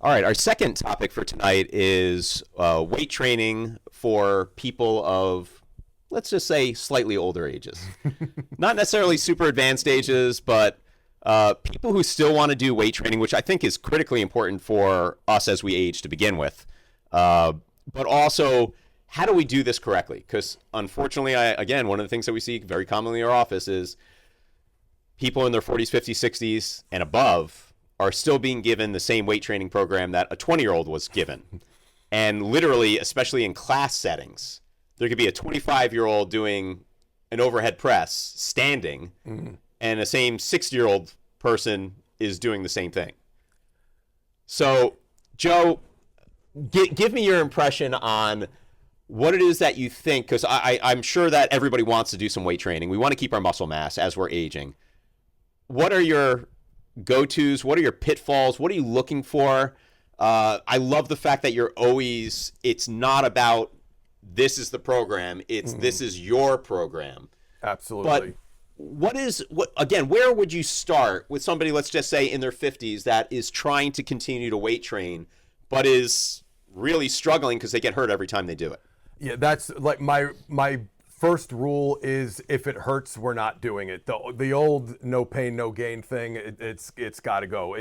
All right, our second topic for tonight is weight training for people of, let's just say, slightly older ages. Not necessarily super advanced ages, but people who still want to do weight training, which I think is critically important for us as we age to begin with. But also, how do we do this correctly? Because unfortunately, again, one of the things that we see very commonly in our office is people in their 40s, 50s, 60s, and above are still being given the same weight training program that a 20-year-old was given. And literally, especially in class settings, there could be a 25-year-old doing an overhead press standing, and the same 60-year-old person is doing the same thing. So, Joe, give me your impression on what it is that you think, because I'm sure that everybody wants to do some weight training. We want to keep our muscle mass as we're aging. What are your go-tos? What are your pitfalls? What are you looking for? I love the fact that you're always, it's not about this is the program, it's this is your program. Absolutely. But where would you start with somebody, let's just say in their 50s, that is trying to continue to weight train, but is really struggling because they get hurt every time they do it? Yeah, that's like my first rule is if it hurts, we're not doing it. The old no pain, no gain thing, it's got to go.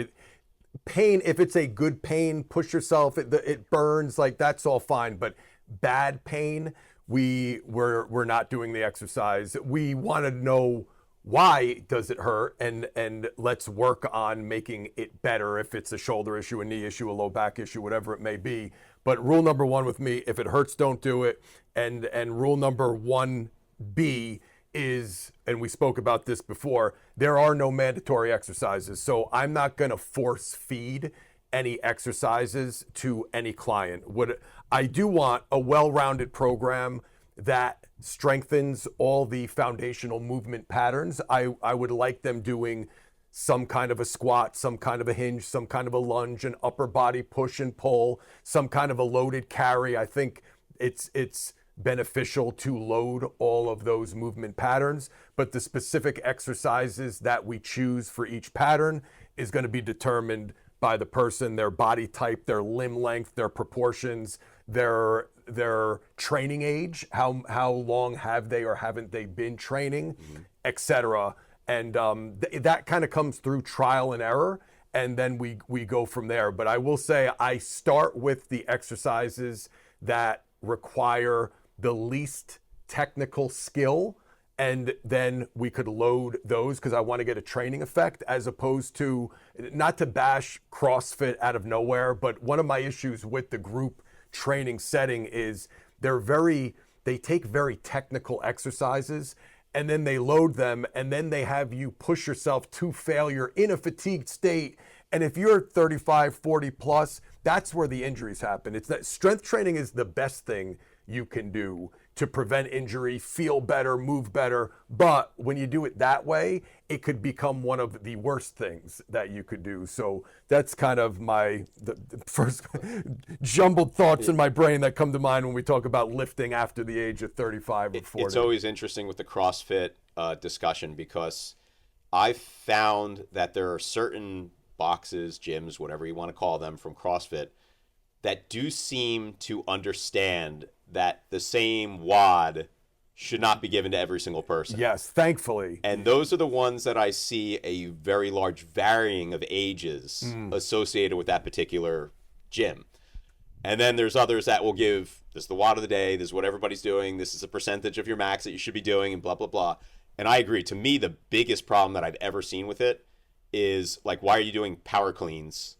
Pain, if it's a good pain, push yourself, it burns, like that's all fine. But bad pain, we're not doing the exercise. We want to know why does it hurt, and let's work on making it better. If it's a shoulder issue, a knee issue, a low back issue, whatever it may be. But rule number one with me, if it hurts, don't do it. And rule number 1B is, and we spoke about this before, there are no mandatory exercises. So I'm not going to force feed any exercises to any client. What I do want a well-rounded program that strengthens all the foundational movement patterns. I would like them doing some kind of a squat, some kind of a hinge, some kind of a lunge, an upper body push and pull, some kind of a loaded carry. I think it's beneficial to load all of those movement patterns, but the specific exercises that we choose for each pattern is going to be determined by the person, their body type, their limb length, their proportions, their training age, how long have they or haven't they been training, etc. And that kind of comes through trial and error, and then we go from there. But I will say I start with the exercises that require the least technical skill, and then we could load those because I want to get a training effect, as opposed to, not to bash CrossFit out of nowhere, but one of my issues with the group training setting is they take very technical exercises and then they load them, and then they have you push yourself to failure in a fatigued state. And if you're 35, 40 plus, that's where the injuries happen. It's that strength training is the best thing you can do to prevent injury, feel better, move better. But when you do it that way, it could become one of the worst things that you could do. So that's kind of the first jumbled thoughts in my brain that come to mind when we talk about lifting after the age of 35 or 40. It's always interesting with the CrossFit discussion, because I've found that there are certain boxes, gyms, whatever you want to call them, from CrossFit that do seem to understand that the same WOD should not be given to every single person. Yes, thankfully. And those are the ones that I see a very large varying of ages associated with that particular gym. And then there's others that will give, this is the WOD of the day, this is what everybody's doing, this is a percentage of your max that you should be doing, and blah, blah, blah. And I agree. To me, the biggest problem that I've ever seen with it is, like, why are you doing power cleans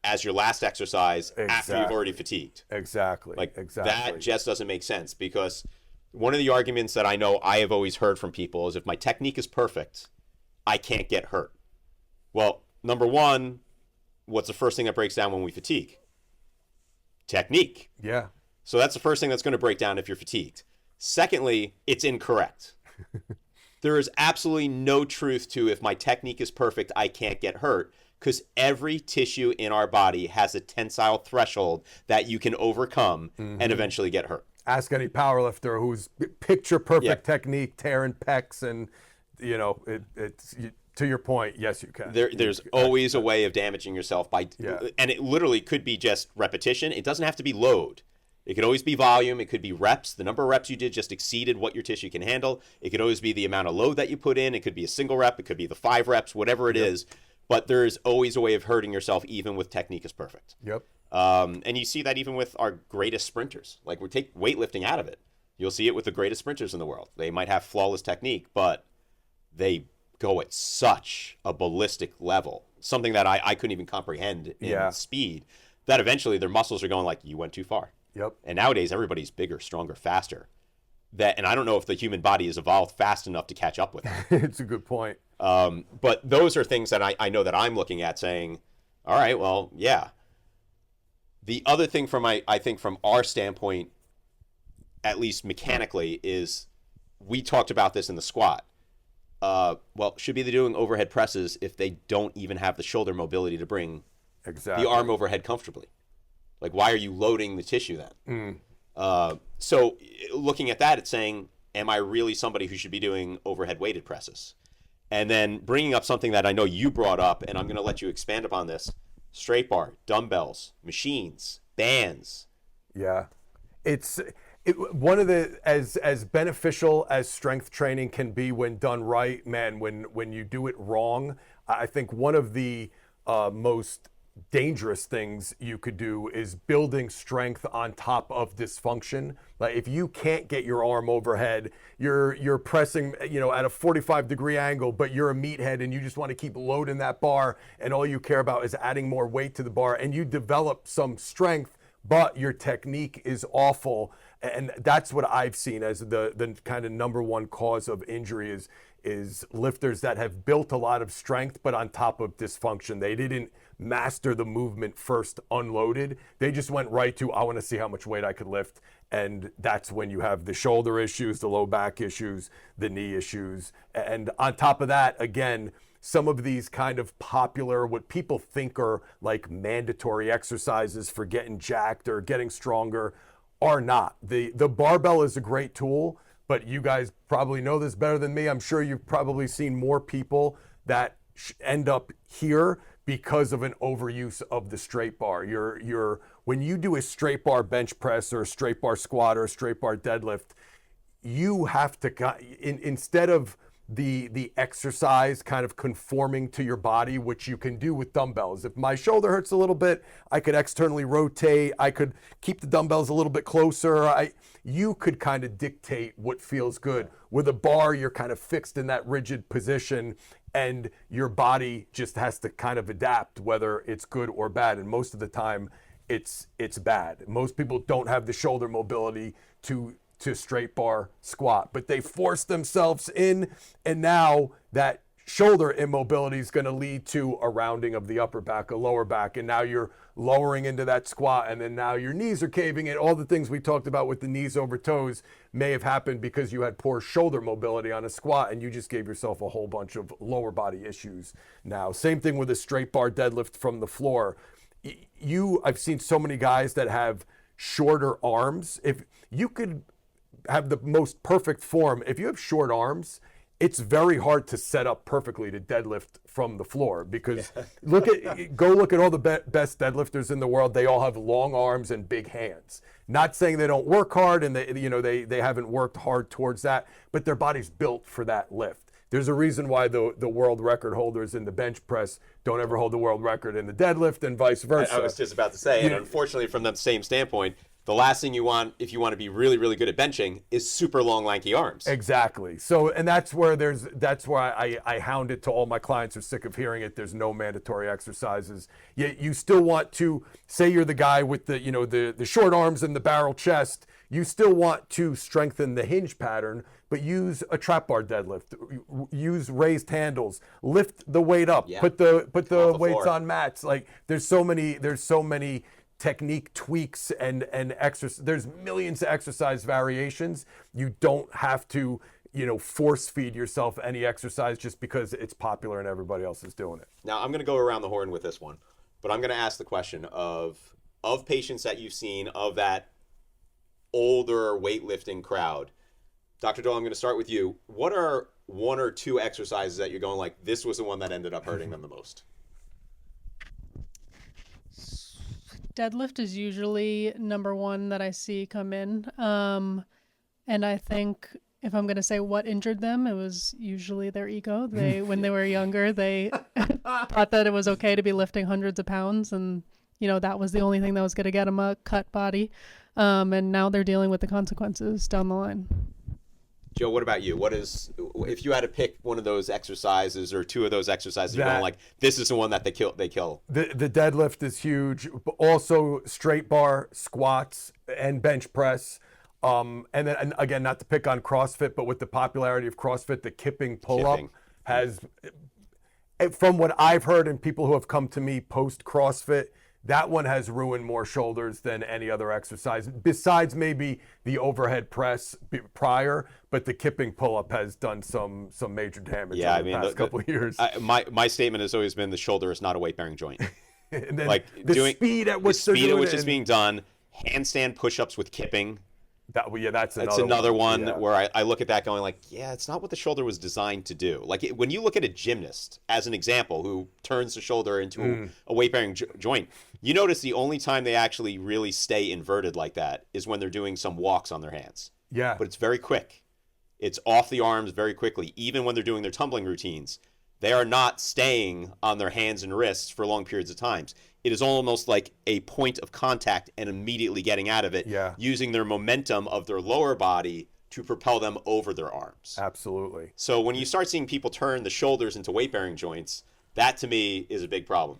as your last exercise after you've already fatigued? Exactly. That just doesn't make sense, because one of the arguments that I know I have always heard from people is, if my technique is perfect, I can't get hurt. Well, number one, what's the first thing that breaks down when we fatigue? Technique. Yeah. So that's the first thing that's going to break down if you're fatigued. Secondly, it's incorrect. There is absolutely no truth to, if my technique is perfect, I can't get hurt, because every tissue in our body has a tensile threshold that you can overcome and eventually get hurt. Ask any powerlifter who's picture perfect technique, tearing pecs, and To your point, yes, you can. There's always a way of damaging yourself and it literally could be just repetition. It doesn't have to be load. It could always be volume. It could be reps. The number of reps you did just exceeded what your tissue can handle. It could always be the amount of load that you put in. It could be a single rep. It could be the 5 reps, whatever it is. But there's always a way of hurting yourself, even with technique is perfect. Yep. And you see that even with our greatest sprinters. Like, we take weightlifting out of it. You'll see it with the greatest sprinters in the world. They might have flawless technique, but they go at such a ballistic level, something that I couldn't even comprehend in speed, that eventually their muscles are going like, you went too far. Yep. And nowadays, everybody's bigger, stronger, faster. And I don't know if the human body has evolved fast enough to catch up with that. It's a good point. But those are things that I know that I'm looking at saying, all right, well, yeah. The other thing I think from our standpoint, at least mechanically, is we talked about this in the squat. Should be doing overhead presses if they don't even have the shoulder mobility to bring the arm overhead comfortably. Like, why are you loading the tissue then? So looking at that, it's saying, am I really somebody who should be doing overhead weighted presses? And then bringing up something that I know you brought up, and I'm going to let you expand upon this: straight bar, dumbbells, machines, bands. Yeah. One of the, as beneficial as strength training can be when done right, man, when you do it wrong, I think one of the most dangerous things you could do is building strength on top of dysfunction. Like, if you can't get your arm overhead, you're pressing, at a 45-degree angle, but you're a meathead and you just want to keep loading that bar, and all you care about is adding more weight to the bar, and you develop some strength, but your technique is awful. And that's what I've seen as the kind of number one cause of injury is lifters that have built a lot of strength, but on top of dysfunction. They didn't master the movement first unloaded. They just went right to, I want to see how much weight I could lift. And that's when you have the shoulder issues, the low back issues, the knee issues. And on top of that, again, some of these kind of popular, what people think are like mandatory exercises for getting jacked or getting stronger are not. The barbell is a great tool, but you guys probably know this better than me. I'm sure you've probably seen more people that end up here because of an overuse of the straight bar. When you do a straight bar bench press or a straight bar squat or a straight bar deadlift, you have to, instead of the exercise kind of conforming to your body, which you can do with dumbbells. If my shoulder hurts a little bit, I could externally rotate. I could keep the dumbbells a little bit closer. You could kind of dictate what feels good. With a bar, you're kind of fixed in that rigid position, and your body just has to kind of adapt whether it's good or bad. And most of the time, it's bad. Most people don't have the shoulder mobility to straight bar squat, but they force themselves in, and now that shoulder immobility is going to lead to a rounding of the upper back, a lower back, and now you're lowering into that squat, and then now your knees are caving in. All the things we talked about with the knees over toes may have happened because you had poor shoulder mobility on a squat, and you just gave yourself a whole bunch of lower body issues now. Same thing with a straight bar deadlift from the floor. I've seen so many guys that have shorter arms. If you could have the most perfect form, if you have short arms, it's very hard to set up perfectly to deadlift from the floor, because go look at all the best deadlifters in the world. They all have long arms and big hands. Not saying they don't work hard and they haven't worked hard towards that, but their body's built for that lift. There's a reason why the world record holders in the bench press don't ever hold the world record in the deadlift, and vice versa. I was just about to say, and unfortunately from that same standpoint, the last thing you want, if you want to be really, really good at benching, is super long, lanky arms. Exactly. So, and that's where I hound it to all my clients who are sick of hearing it. There's no mandatory exercises. Yet you still want to, say you're the guy with the short arms and the barrel chest, you still want to strengthen the hinge pattern, but use a trap bar deadlift, use raised handles, lift the weight up, put the weights floor on mats. Like, there's so many technique tweaks and exercise. There's millions of exercise variations. You don't have to, force feed yourself any exercise just because it's popular and everybody else is doing it. Now, I'm going to go around the horn with this one, but I'm going to ask the question of patients that you've seen, of that older weightlifting crowd. Dr. Doyle, I'm going to start with you. What are one or two exercises that you're going like, this was the one that ended up hurting them the most? Deadlift is usually number one that I see come in. And I think if I'm going to say what injured them, it was usually their ego. When they were younger, they thought that it was okay to be lifting hundreds of pounds. And, that was the only thing that was going to get them a cut body. And now they're dealing with the consequences down the line. Joe, what about you? If you had to pick one of those exercises or two of those exercises, you're going like, this is the one that they kill. The deadlift is huge, but also straight bar, squats, and bench press. And again, not to pick on CrossFit, but with the popularity of CrossFit, the kipping pull-up has, from what I've heard and people who have come to me post CrossFit, that one has ruined more shoulders than any other exercise, besides maybe the overhead press prior, but the kipping pull-up has done some major damage in the past couple of years. My statement has always been the shoulder is not a weight-bearing joint. And then the speed at which is being done, handstand push-ups with kipping. That's another one where I look at that going like, it's not what the shoulder was designed to do. Like when you look at a gymnast as an example who turns the shoulder into a weight-bearing joint, you notice the only time they actually really stay inverted like that is when they're doing some walks on their hands. Yeah. But it's very quick. It's off the arms very quickly. Even when they're doing their tumbling routines, they are not staying on their hands and wrists for long periods of times. It is almost like a point of contact and immediately getting out of it, using their momentum of their lower body to propel them over their arms. Absolutely. So when you start seeing people turn the shoulders into weight-bearing joints, that to me is a big problem.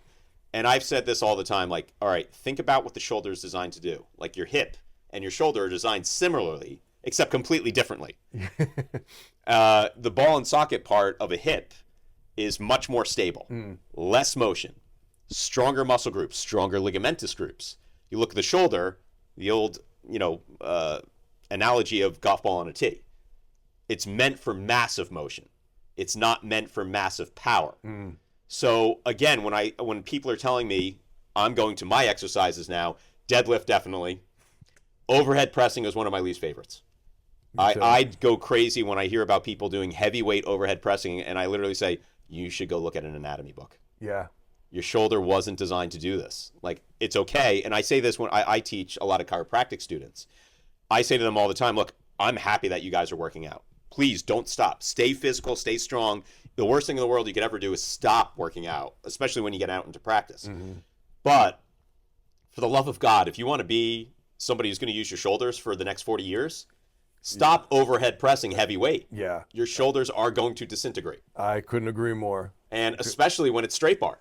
And I've said this all the time, like, all right, think about what the shoulder is designed to do. Like your hip and your shoulder are designed similarly, except completely differently. The ball and socket part of a hip is much more stable, less motion, stronger muscle groups, stronger ligamentous groups. You look at the shoulder, the old, analogy of golf ball on a tee. It's meant for massive motion. It's not meant for massive power. So again, when people are telling me I'm going to my exercises now, deadlift definitely. Overhead pressing is one of my least favorites. I'd go crazy when I hear about people doing heavyweight overhead pressing, and I literally say, you should go look at an anatomy book. Yeah. Your shoulder wasn't designed to do this. Like, it's okay. And I say this when I teach a lot of chiropractic students. I say to them all the time, look, I'm happy that you guys are working out. Please don't stop. Stay physical, stay strong. The worst thing in the world you could ever do is stop working out, especially when you get out into practice. But for the love of God, if you want to be somebody who's going to use your shoulders for the next 40 years, stop overhead pressing heavy weight. Yeah. Your shoulders are going to disintegrate. I couldn't agree more. And especially when it's straight bar.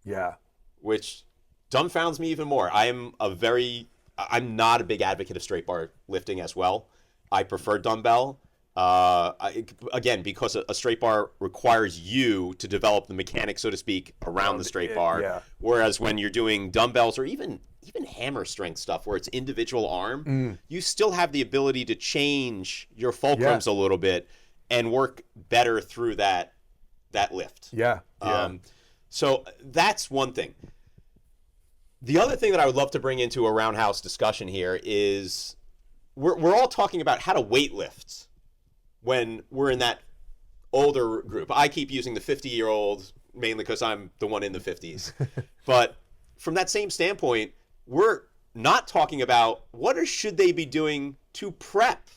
Yeah. Which dumbfounds me even more. I'm not a big advocate of straight bar lifting as well. I prefer dumbbell. Again, because a straight bar requires you to develop the mechanics, so to speak, around the straight bar. Yeah. Whereas when you're doing dumbbells or even hammer strength stuff where it's individual arm, you still have the ability to change your fulcrums a little bit and work better through that lift. Yeah. So that's one thing. The other thing that I would love to bring into a roundhouse discussion here is we're all talking about how to weight lift when we're in that older group. I keep using the 50-year-old mainly because I'm the one in the 50s. But from that same standpoint, we're not talking about should they be doing to prep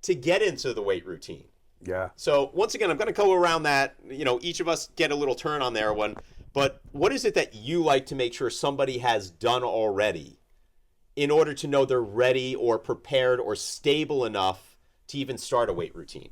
to get into the weight routine. Yeah. So once again, I'm going to go around that, each of us get a little turn on there one, but what is it that you like to make sure somebody has done already in order to know they're ready or prepared or stable enough to even start a weight routine?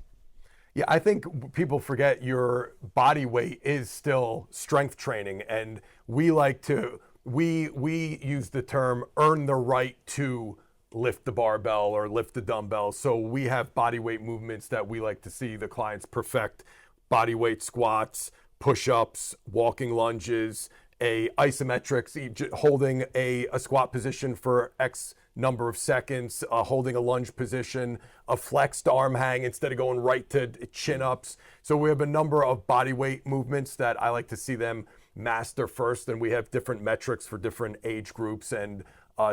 Yeah, I think people forget your body weight is still strength training, and we use the term earn the right to lift the barbell or lift the dumbbell. So we have body weight movements that we like to see the clients perfect: body weight squats, push-ups, walking lunges, isometrics, holding a squat position for X number of seconds, holding a lunge position, a flexed arm hang instead of going right to chin-ups. So we have a number of body weight movements that I like to see them master first, and we have different metrics for different age groups and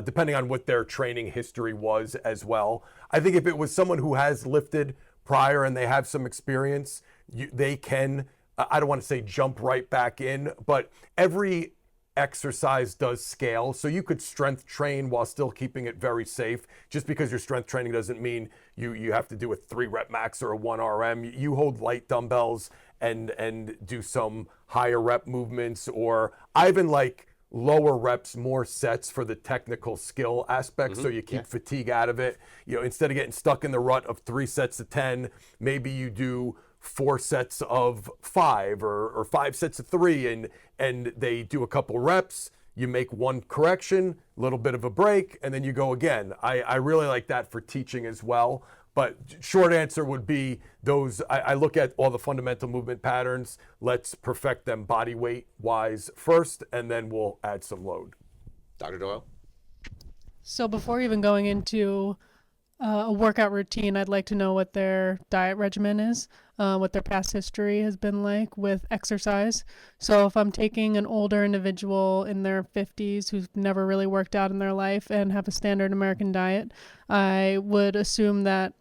depending on what their training history was as well. I think if it was someone who has lifted prior and they have some experience, they can, I don't want to say jump right back in, but every exercise does scale. So you could strength train while still keeping it very safe. Just because you're strength training doesn't mean you have to do a 3-rep max or a 1 RM. You hold light dumbbells and do some higher rep movements, or I even like lower reps, more sets for the technical skill aspect. So you keep fatigue out of it. Instead of getting stuck in the rut of 3 sets of 10, maybe you do 4 sets of 5 or 5 sets of 3, and they do a couple reps. You make one correction, a little bit of a break, and then you go again. I really like that for teaching as well. But short answer would be those. I look at all the fundamental movement patterns. Let's perfect them body weight wise first, and then we'll add some load. Dr. Doyle? So before even going into a workout routine, I'd like to know what their diet regimen is, what their past history has been like with exercise. So if I'm taking an older individual in their 50s who's never really worked out in their life and have a standard American diet, I would assume that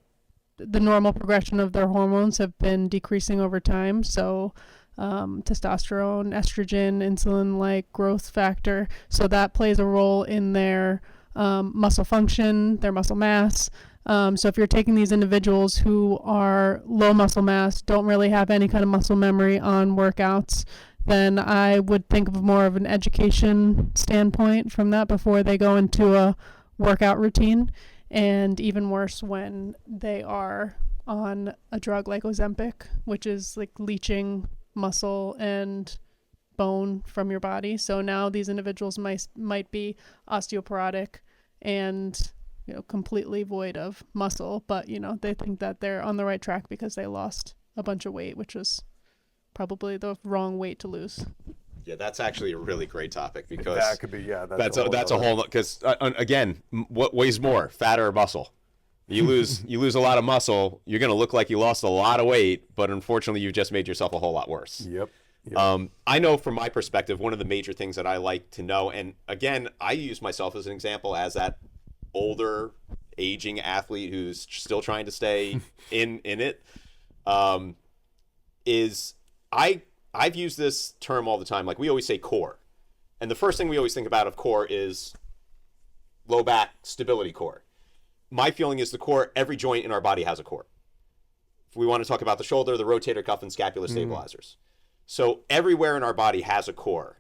the normal progression of their hormones have been decreasing over time. So testosterone, estrogen, insulin-like growth factor. So that plays a role in their muscle function, their muscle mass. So if you're taking these individuals who are low muscle mass, don't really have any kind of muscle memory on workouts, then I would think of more of an education standpoint from that before they go into a workout routine. And even worse when they are on a drug like Ozempic, which is like leaching muscle and bone from your body. So now these individuals might be osteoporotic and completely void of muscle, but they think that they're on the right track because they lost a bunch of weight, which was probably the wrong weight to lose. Yeah, that's actually a really great topic because that could be that's a whole because again, what weighs more, fat or muscle? You lose a lot of muscle, you're going to look like you lost a lot of weight, but unfortunately you've just made yourself a whole lot worse. Yep. I know from my perspective, one of the major things that I like to know, and again, I use myself as an example as that older aging athlete who's still trying to stay in it, is I've used this term all the time. Like we always say core. And the first thing we always think about of core is low back stability core. My feeling is the core, every joint in our body has a core. If we want to talk about the shoulder, the rotator cuff and scapular stabilizers. So everywhere in our body has a core.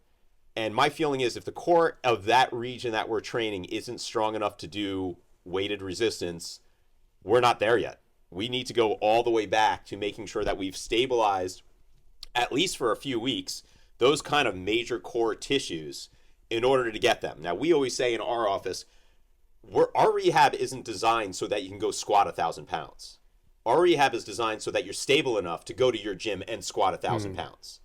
And my feeling is if the core of that region that we're training isn't strong enough to do weighted resistance, we're not there yet. We need to go all the way back to making sure that we've stabilized, at least for a few weeks, those kind of major core tissues in order to get them. Now, we always say in our office, our rehab isn't designed so that you can go squat 1,000 pounds. Our rehab is designed so that you're stable enough to go to your gym and squat 1,000 pounds.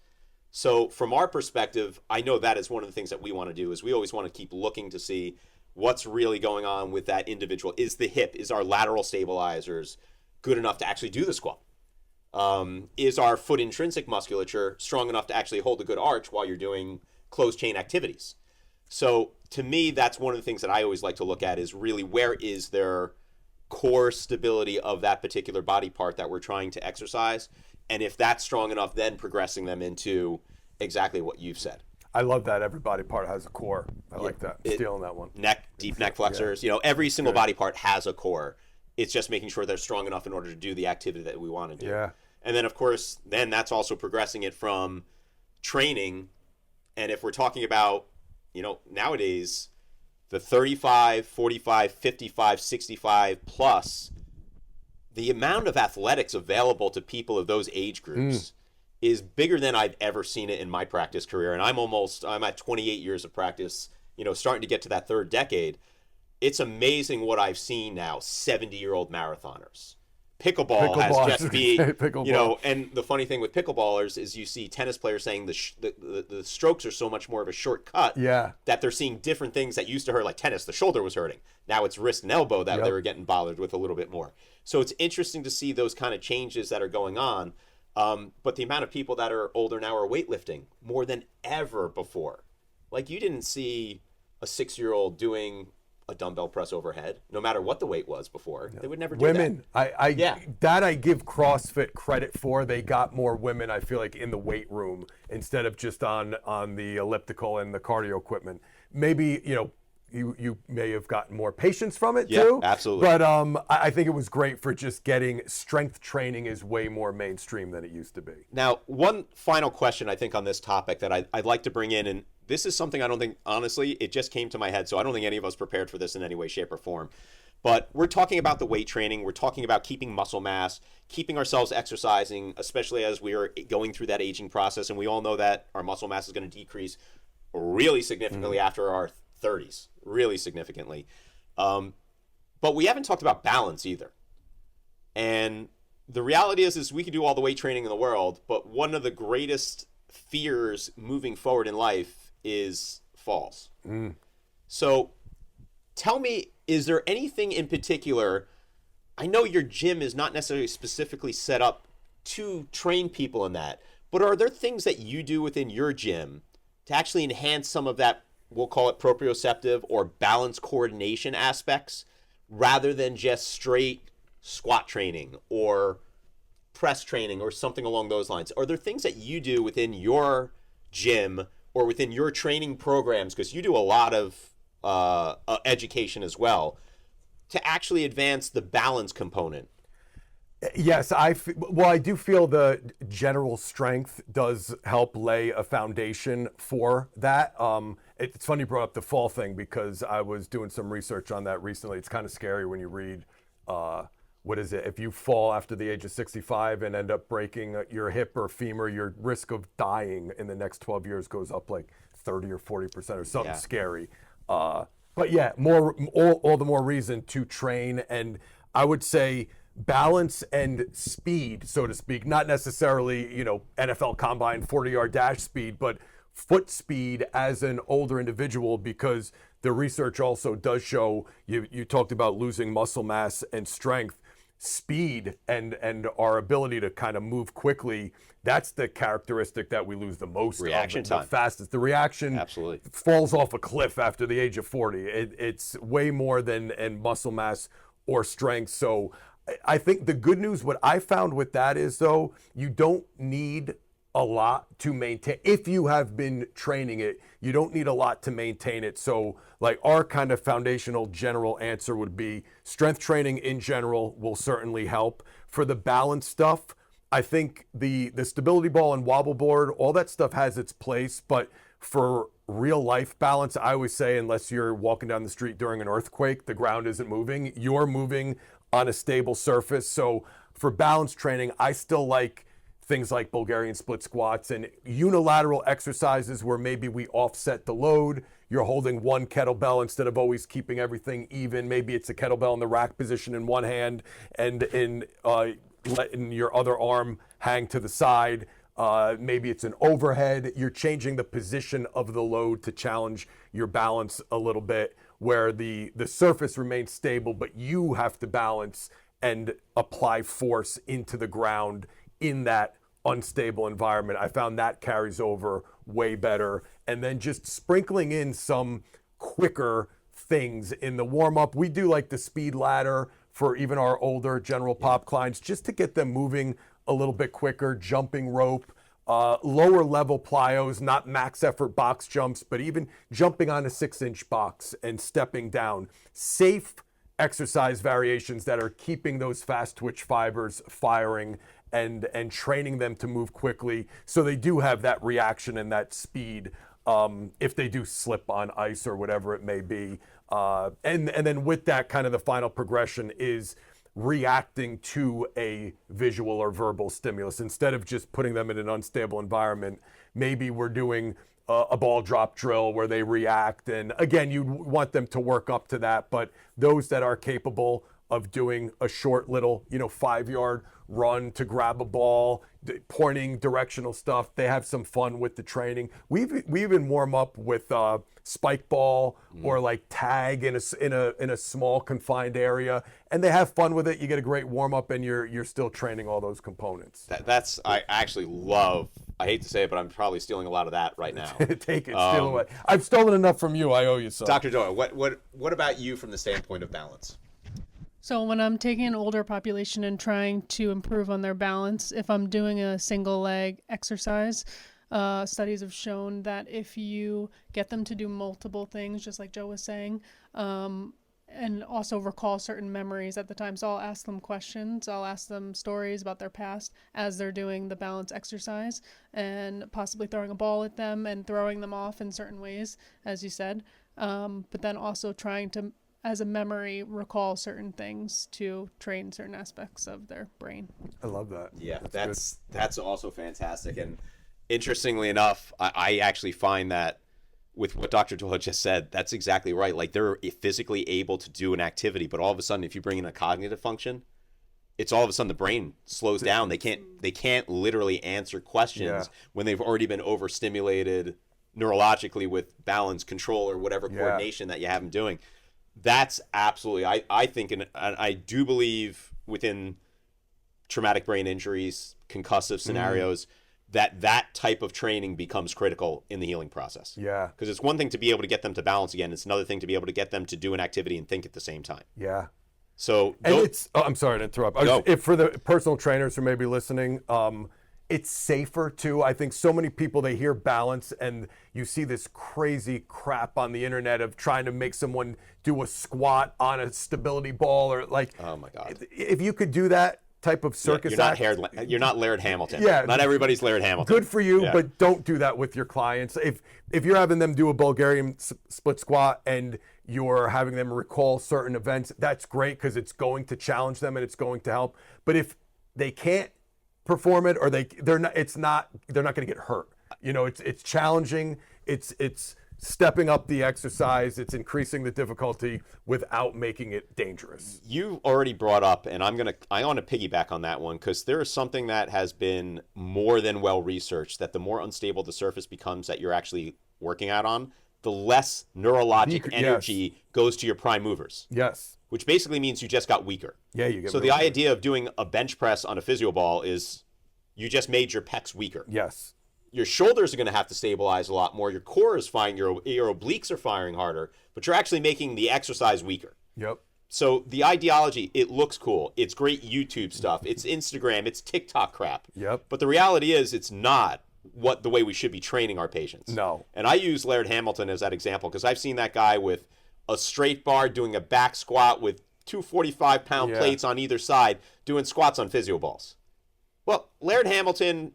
So from our perspective, I know that is one of the things that we want to do is we always want to keep looking to see what's really going on with that individual. Is the hip, is our lateral stabilizers good enough to actually do the squat? Is our foot intrinsic musculature strong enough to actually hold a good arch while you're doing closed chain activities? So to me, that's one of the things that I always like to look at is really where is their core stability of that particular body part that we're trying to exercise. And if that's strong enough, then progressing them into exactly what you've said. I love that every body part has a core. I like that. Stealing that one. Neck, deep neck flexors, every single body part has a core. It's just making sure they're strong enough in order to do the activity that we want to do. Yeah. And then, of course, then that's also progressing it from training. And if we're talking about, nowadays, the 35, 45, 55, 65 plus, the amount of athletics available to people of those age groups is bigger than I've ever seen it in my practice career. And I'm at 28 years of practice, starting to get to that third decade. It's amazing what I've seen now, 70-year-old marathoners. Pickleball has just been, and the funny thing with pickleballers is you see tennis players saying the strokes are so much more of a shortcut that they're seeing different things that used to hurt, like tennis, the shoulder was hurting. Now it's wrist and elbow that they were getting bothered with a little bit more. So it's interesting to see those kind of changes that are going on. But the amount of people that are older now are weightlifting more than ever before. Like you didn't see a 6-year-old doing a dumbbell press overhead, no matter what the weight was before. They would never do Women, Yeah. that I give CrossFit credit for. They got more women, I feel like, in the weight room instead of just on the elliptical and the cardio equipment. Maybe, you may have gotten more patience from it too. Yeah, absolutely. But I think it was great for just getting strength training is way more mainstream than it used to be. Now, one final question I think on this topic that I'd like to bring in, and this is something I don't think, honestly, it just came to my head, so I don't think any of us prepared for this in any way, shape, or form. But we're talking about the weight training. We're talking about keeping muscle mass, keeping ourselves exercising, especially as we are going through that aging process. And we all know that our muscle mass is going to decrease really significantly after our 30s, really significantly. But we haven't talked about balance either. And the reality is we could do all the weight training in the world, but one of the greatest fears moving forward in life is falls. So tell me, is there anything in particular? I know your gym is not necessarily specifically set up to train people in that, but are there things that you do within your gym to actually enhance some of that, we'll call it proprioceptive or balance coordination aspects, rather than just straight squat training or press training or something along those lines? Are there things that you do within your gym or within your training programs, because you do a lot of education as well, to actually advance the balance component? Yes, I do feel the general strength does help lay a foundation for that. It's funny you brought up the fall thing, because I was doing some research on that recently. It's kind of scary when you read, what is it? If you fall after the age of 65 and end up breaking your hip or femur, your risk of dying in the next 12 years goes up like 30 or 40% or something scary. But yeah, all the more reason to train. And I would say balance and speed, so to speak, not necessarily, NFL combine 40-yard dash speed, but foot speed as an older individual, because the research also does show, you talked about losing muscle mass and strength, speed and our ability to kind of move quickly. That's the characteristic that we lose the most. Reaction the time. fastest. The reaction Absolutely falls off a cliff after the age of 40. It's way more than muscle mass or strength. So I think the good news, what I found with that is, though, you don't need a lot to maintain. If you have been training it, you don't need a lot to maintain it. So like our kind of foundational general answer would be strength training in general will certainly help. For the balance stuff, I think the stability ball and wobble board, all that stuff has its place, but for real life balance, I always say, unless you're walking down the street during an earthquake, the ground isn't moving, you're moving on a stable surface. So for balance training, I still like things like Bulgarian split squats and unilateral exercises where maybe we offset the load. You're holding one kettlebell instead of always keeping everything even. Maybe it's a kettlebell in the rack position in one hand and letting your other arm hang to the side. Maybe it's an overhead. You're changing the position of the load to challenge your balance a little bit, where the surface remains stable, but you have to balance and apply force into the ground in that unstable environment. I found that carries over way better. And then just sprinkling in some quicker things in the warm-up. We do like the speed ladder for even our older general pop clients, just to get them moving a little bit quicker, jumping rope, lower level plyos, not max effort box jumps, but even jumping on a 6-inch box and stepping down. Safe exercise variations that are keeping those fast twitch fibers firing and training them to move quickly, so they do have that reaction and that speed if they do slip on ice or whatever it may be. And then with that, kind of the final progression is reacting to a visual or verbal stimulus. Instead of just putting them in an unstable environment, maybe we're doing a ball drop drill where they react. And again, you want them to work up to that, but those that are capable of doing a short little, 5-yard run to grab a ball, pointing directional stuff, they have some fun with the training. We even warm up with spike ball or like tag in a small confined area, and they have fun with it. You get a great warm up, and you're still training all those components. I actually love I hate to say it, but I'm probably stealing a lot of that right now. Take it, steal away. I've stolen enough from you. I owe you some. Dr. Doyle, what about you from the standpoint of balance? So when I'm taking an older population and trying to improve on their balance, if I'm doing a single leg exercise, studies have shown that if you get them to do multiple things, just like Joe was saying, and also recall certain memories at the time. So I'll ask them questions. I'll ask them stories about their past as they're doing the balance exercise, and possibly throwing a ball at them and throwing them off in certain ways, as you said. But then also trying to, as a memory, recall certain things to train certain aspects of their brain. I love that. Yeah, that's also fantastic. And interestingly enough, I actually find that with what Dr. Doyle just said, that's exactly right. Like, they're physically able to do an activity, but all of a sudden, if you bring in a cognitive function, it's all of a sudden the brain slows down. They can't literally answer questions when they've already been overstimulated neurologically with balance, control, or whatever coordination that you have them doing. That's absolutely, I think, and I do believe within traumatic brain injuries, concussive scenarios, that type of training becomes critical in the healing process. Yeah. Because it's one thing to be able to get them to balance again. It's another thing to be able to get them to do an activity and think at the same time. Yeah. So, and I'm sorry to interrupt. If for the personal trainers who may be listening, it's safer too. I think so many people, they hear balance and you see this crazy crap on the internet of trying to make someone do a squat on a stability ball, or like, oh my God. If you could do that type of circus you're not Laird Hamilton. Yeah. Not everybody's Laird Hamilton. Good for you, but don't do that with your clients. If you're having them do a Bulgarian split squat and you're having them recall certain events, that's great because it's going to challenge them and it's going to help. But if they can't perform it, or they're not going to get hurt. You know, it's challenging. It's stepping up the exercise. It's increasing the difficulty without making it dangerous. You already brought up, and I want to piggyback on that one, because there is something that has been more than well researched, that the more unstable the surface becomes that you're actually working out on, the less neurologic energy goes to your prime movers. Yes. Which basically means you just got weaker. Yeah, you get So the idea of doing a bench press on a physio ball is you just made your pecs weaker. Yes. Your shoulders are going to have to stabilize a lot more. Your core is fine. Your obliques are firing harder, but you're actually making the exercise weaker. Yep. So the ideology, it looks cool. It's great YouTube stuff. It's Instagram. It's TikTok crap. Yep. But the reality is it's not the way we should be training our patients. No. And I use Laird Hamilton as that example because I've seen that guy with a straight bar doing a back squat with two 45-pound plates on either side doing squats on physio balls. Well, Laird Hamilton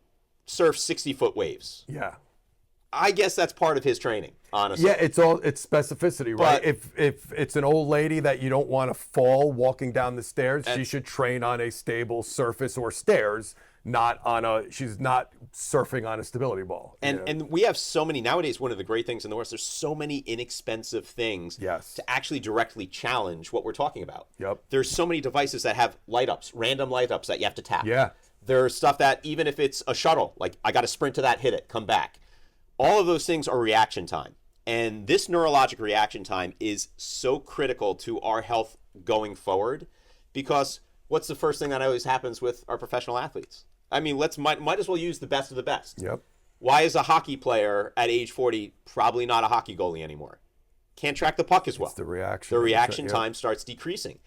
surfs 60-foot waves. Yeah. I guess that's part of his training, honestly. Yeah, it's specificity, right? If it's an old lady that you don't want to fall walking down the stairs, she should train on a stable surface or stairs, she's not surfing on a stability ball. And we have so many nowadays. One of the great things in the West, there's so many inexpensive things to actually directly challenge what we're talking about. Yep. There's so many devices that have light ups, random light ups that you have to tap. Yeah. There's stuff that even if it's a shuttle, like I got to sprint to that, hit it, come back. All of those things are reaction time. And this neurologic reaction time is so critical to our health going forward, because what's the first thing that always happens with our professional athletes? I mean, might as well use the best of the best. Yep. Why is a hockey player at age 40 probably not a hockey goalie anymore? Can't track the puck as well. It's the reaction. The reaction time starts decreasing.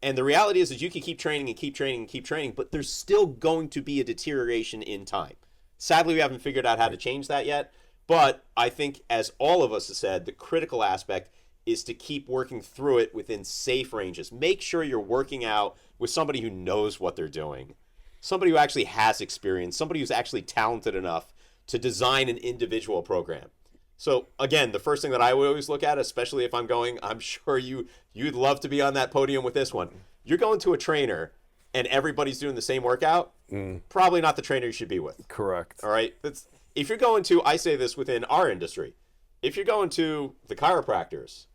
And the reality is you can keep training and keep training and keep training, but there's still going to be a deterioration in time. Sadly, we haven't figured out how to change that yet. But I think, as all of us have said, the critical aspect is to keep working through it within safe ranges. Make sure you're working out with somebody who knows what they're doing, somebody who actually has experience, somebody who's actually talented enough to design an individual program. So, again, the first thing that I would always look at, especially if I'm going, I'm sure you'd love to be on that podium with this one. You're going to a trainer and everybody's doing the same workout, probably not the trainer you should be with. Correct. All right? If you're going to, I say this within our industry, if you're going to the chiropractors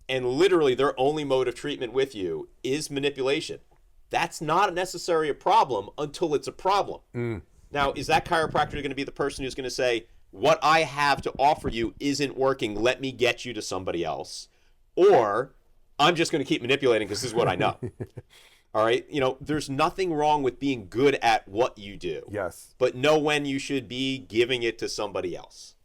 and literally their only mode of treatment with you is manipulation, that's not necessarily a problem until it's a problem. Now, is that chiropractor going to be the person who's going to say, what I have to offer you isn't working, let me get you to somebody else? Or I'm just going to keep manipulating because this is what I know. All right. There's nothing wrong with being good at what you do. Yes. But know when you should be giving it to somebody else.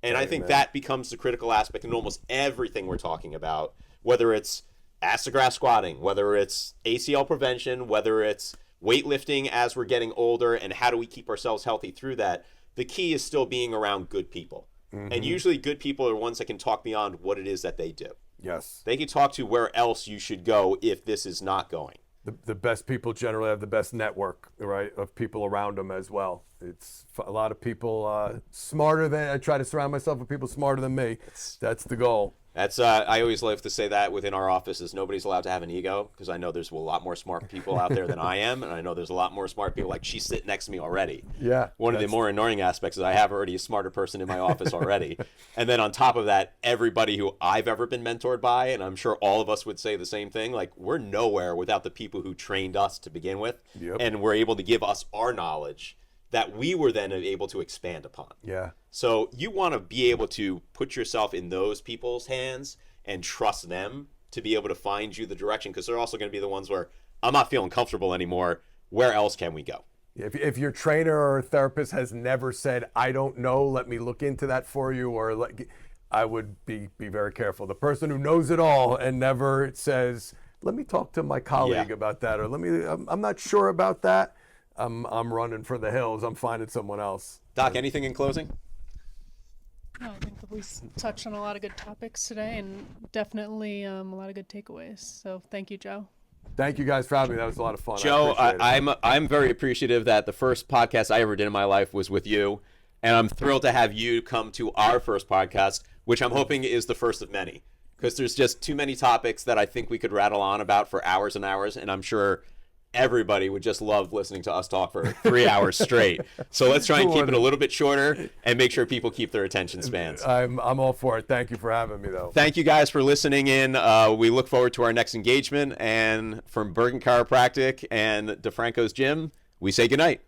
And I think that becomes the critical aspect in almost everything we're talking about, whether it's ass-to-grass squatting, whether it's ACL prevention, whether it's weightlifting as we're getting older, and how do we keep ourselves healthy through that. The key is still being around good people. And usually good people are ones that can talk beyond what it is that they do. Yes. They can talk to where else you should go if this is not going. The best people generally have the best network, right, of people around them as well. It's a lot of people I try to surround myself with people smarter than me. That's the goal. That's I always love to say that within our office is nobody's allowed to have an ego, because I know there's a lot more smart people out there than I am, and I know there's a lot more smart people, like she's sitting next to me already. Yeah. One of the more annoying aspects is I have already a smarter person in my office already. And then on top of that, everybody who I've ever been mentored by, and I'm sure all of us would say the same thing, like we're nowhere without the people who trained us to begin with. Yep. And were able to give us our knowledge that we were then able to expand upon. Yeah. So you want to be able to put yourself in those people's hands and trust them to be able to find you the direction, because they're also going to be the ones where I'm not feeling comfortable anymore. Where else can we go? If your trainer or therapist has never said, I don't know, let me look into that for you, or I would be very careful. The person who knows it all and never says, let me talk to my colleague about that, or I'm not sure about that, I'm running for the hills. I'm finding someone else. Doc, anything in closing? No, I think that we touched on a lot of good topics today, and definitely a lot of good takeaways. So thank you, Joe. Thank you guys for having me. That was a lot of fun. Joe, I'm very appreciative that the first podcast I ever did in my life was with you, and I'm thrilled to have you come to our first podcast, which I'm hoping is the first of many, because there's just too many topics that I think we could rattle on about for hours and hours, and I'm sure everybody would just love listening to us talk for 3 hours straight. So let's try and keep it a little bit shorter and make sure people keep their attention spans. I'm all for it. Thank you for having me, though. Thank you guys for listening in. We look forward to our next engagement. And from Bergen Chiropractic and DeFranco's Gym, we say goodnight.